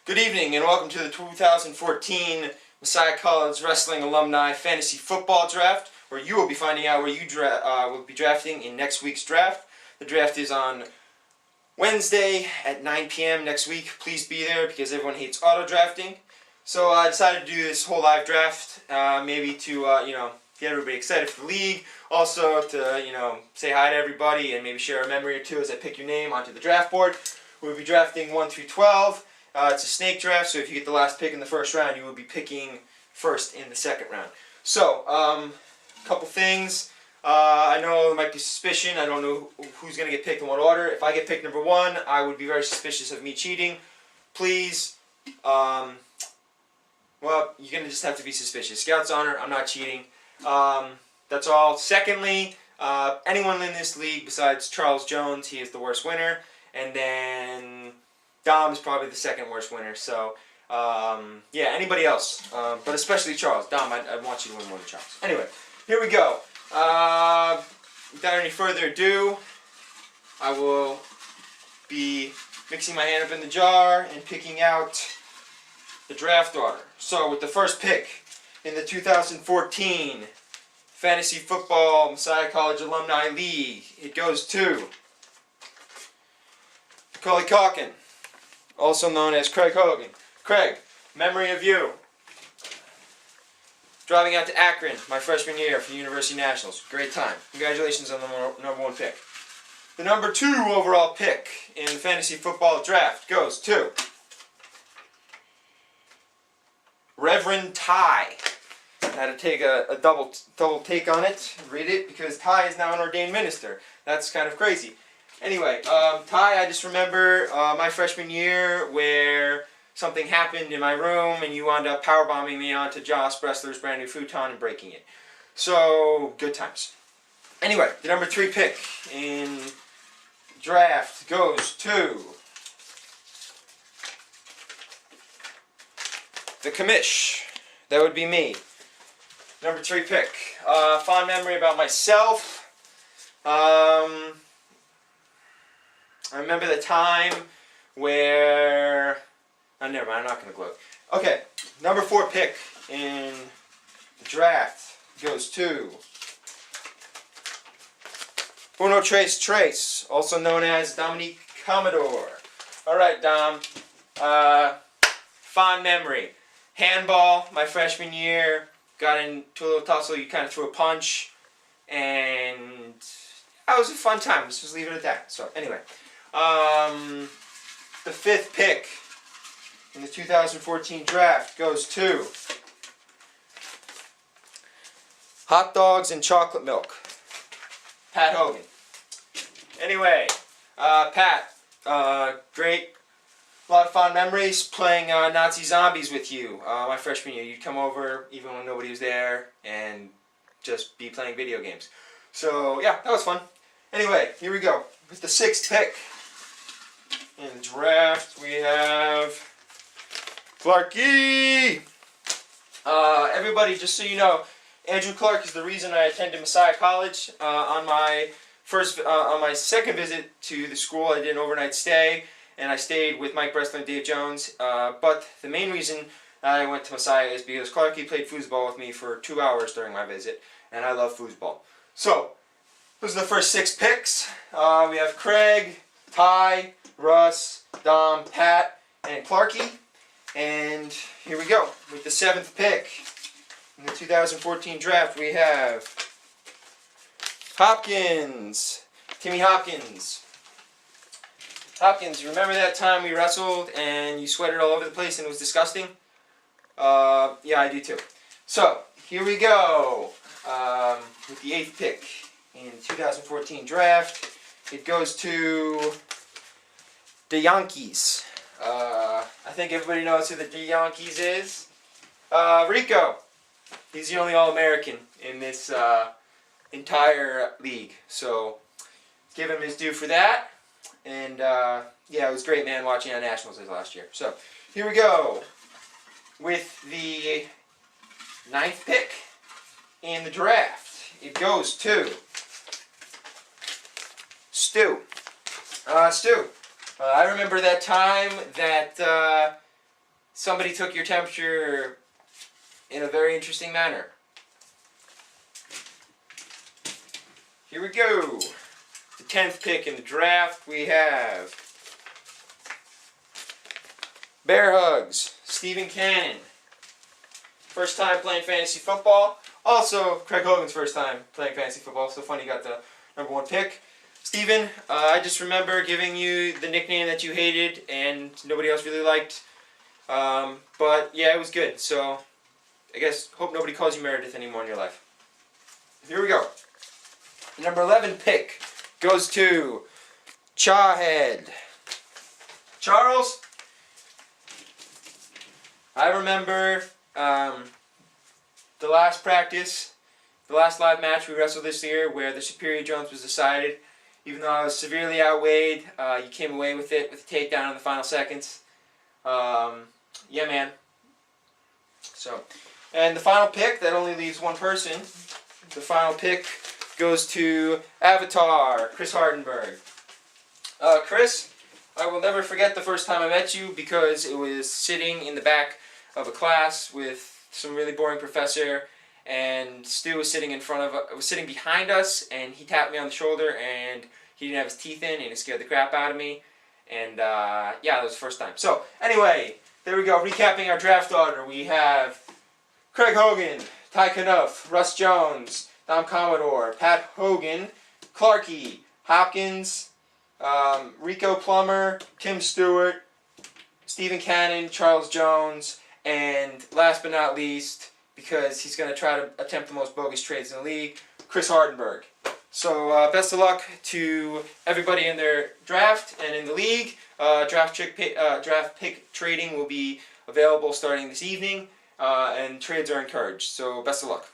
Good evening and welcome to the 2014 Messiah College Wrestling Alumni Fantasy Football Draft, where you will be finding out where you will be drafting in next week's draft. The draft is on Wednesday at 9 p.m. next week. Please be there because everyone hates auto drafting. So I decided to do this whole live draft, maybe to get everybody excited for the league. Also to say hi to everybody and maybe share a memory or two as I pick your name onto the draft board. We'll be drafting 1 through 12. It's a snake draft, so if you get the last pick in the first round, you will be picking first in the second round. So, a couple things. I know there might be suspicion. I don't know who's going to get picked in what order. If I get picked number 1, I would be very suspicious of me cheating. Please, well, you're going to just have to be suspicious. Scout's honor, I'm not cheating. That's all. Secondly, anyone in this league besides Charles Jones, he is the worst winner. And then Dom is probably the second worst winner. So, yeah, anybody else, but especially Charles. Dom, I want you to win more than Charles. Anyway, here we go. Without any further ado, I will be mixing my hand up in the jar and picking out the draft order. So, with the first pick in the 2014 Fantasy Football Messiah College Alumni League, it goes to Macaulay Culkin, also known as Craig Hogan. Craig, memory of you. Driving out to Akron my freshman year for the University Nationals. Great time. Congratulations on the number 1 pick. The number 2 overall pick in the fantasy football draft goes to Reverend Ty. I had to take a double take on it, read it, because Ty is now an ordained minister. That's kind of crazy. Anyway, Ty, I just remember my freshman year where something happened in my room and you wound up powerbombing me onto Josh Bressler's brand new futon and breaking it. So, good times. Anyway, the number 3 pick in draft goes to the commish. That would be me. Number 3 pick. Fond memory about myself. I remember the time where... Oh, never mind, I'm not going to gloat. Okay, number 4 pick in the draft goes to Uno Trace, also known as Dominique Commodore. Alright, Dom. Fond memory. Handball, my freshman year. Got into a little tussle, you kind of threw a punch. And that was a fun time. Let's just leave it at that. So, anyway. The 5th pick in the 2014 draft goes to Hot Dogs and Chocolate Milk, Pat Hogan. Anyway, Pat, great, a lot of fond memories playing Nazi zombies with you. My freshman year, you'd come over even when nobody was there and just be playing video games. So, yeah, that was fun. Anyway, here we go. With the 6th pick in the draft, we have Clarky. Everybody, just so you know, Andrew Clark is the reason I attended Messiah College. On my second visit to the school, I did an overnight stay, and I stayed with Mike Bressler and Dave Jones. But the main reason I went to Messiah is because Clarky played foosball with me for 2 hours during my visit, and I love foosball. So, those are the first 6 picks. We have Craig, Ty, Russ, Dom, Pat, and Clarky. And here we go. With the 7th pick in the 2014 draft, we have Hopkins. Timmy Hopkins. Hopkins, you remember that time we wrestled and you sweated all over the place and it was disgusting? Yeah, I do too. So, here we go. With the 8th pick in the 2014 draft, it goes to the Yankees. I think everybody knows who the Yankees is. Rico. He's the only All-American in this entire league. So, give him his due for that. And, yeah, it was great, man, watching on Nationals last year. So, here we go. With the 9th pick in the draft, it goes to Stu. Stu, I remember that time that somebody took your temperature in a very interesting manner. Here we go. The 10th pick in the draft, we have Bear Hugs, Stephen Cannon. First time playing fantasy football. Also, Craig Hogan's first time playing fantasy football. So funny you got the #1 pick. Stephen, I just remember giving you the nickname that you hated and nobody else really liked. But yeah, it was good. So I guess hope nobody calls you Meredith anymore in your life. Here we go. The number 11 pick goes to Chawhead. Charles, I remember the last practice, the last live match we wrestled this year where the Superior Jones was decided. Even though I was severely outweighed, you came away with it with a takedown in the final seconds. Yeah, man. So, and the final pick, that only leaves one person. The final pick goes to Avatar, Chris Hardenberg. Chris, I will never forget the first time I met you because it was sitting in the back of a class with some really boring professor, and Stu was sitting sitting behind us, and he tapped me on the shoulder, and he didn't have his teeth in, and it scared the crap out of me. And yeah, that was the first time. So anyway, there we go. Recapping our draft order, we have Craig Hogan, Ty Knuff, Russ Jones, Dom Commodore, Pat Hogan, Clarkey, Hopkins, Rico Plummer, Tim Stewart, Stephen Cannon, Charles Jones, and last but not least, because he's going to try to attempt the most bogus trades in the league, Chris Hardenberg. So best of luck to everybody in their draft and in the league. Draft pick trading will be available starting this evening, and trades are encouraged. So best of luck.